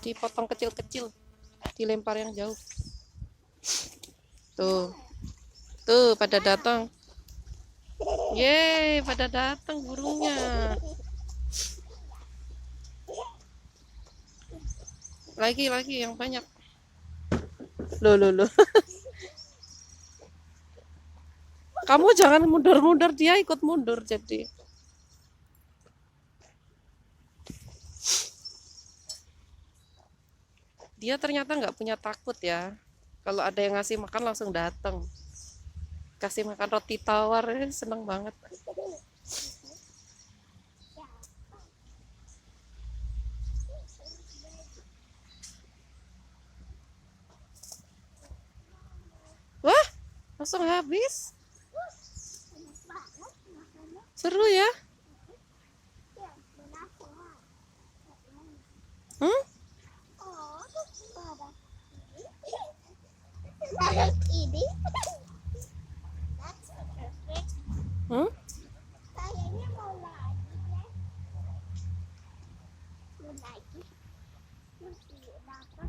dipotong kecil-kecil, dilempar yang jauh. Tuh, tuh pada datang. Yeay, pada datang burungnya. Lagi yang banyak. Loh. Kamu jangan mundur-mundur, dia ikut mundur jadi. Dia ternyata nggak punya takut ya. Kalau ada yang ngasih makan langsung datang. Kasih makan roti tawar, seneng banget. Wah, langsung habis. Seru ya? Hmm? Ini Hmm? kayaknya mau lagi ya. Mau lagi. Masih dapat.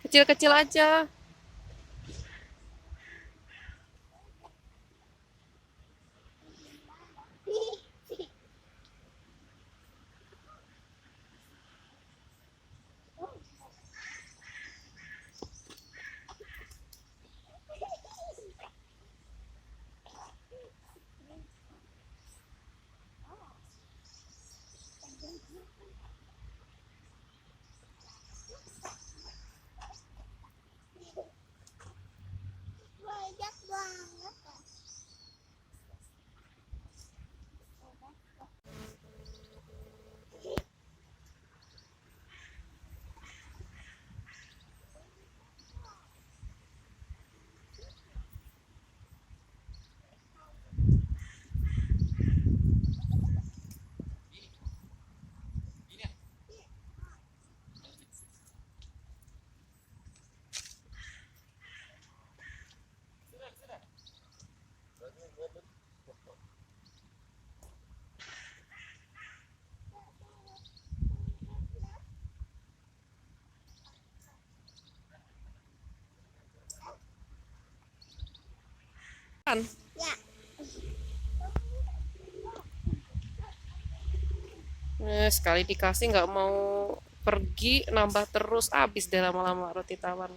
Kecil-kecil aja. Banyak banget. Kan? Ya. Sekali dikasih nggak mau pergi, nambah terus, habis deh lama-lama roti tawar.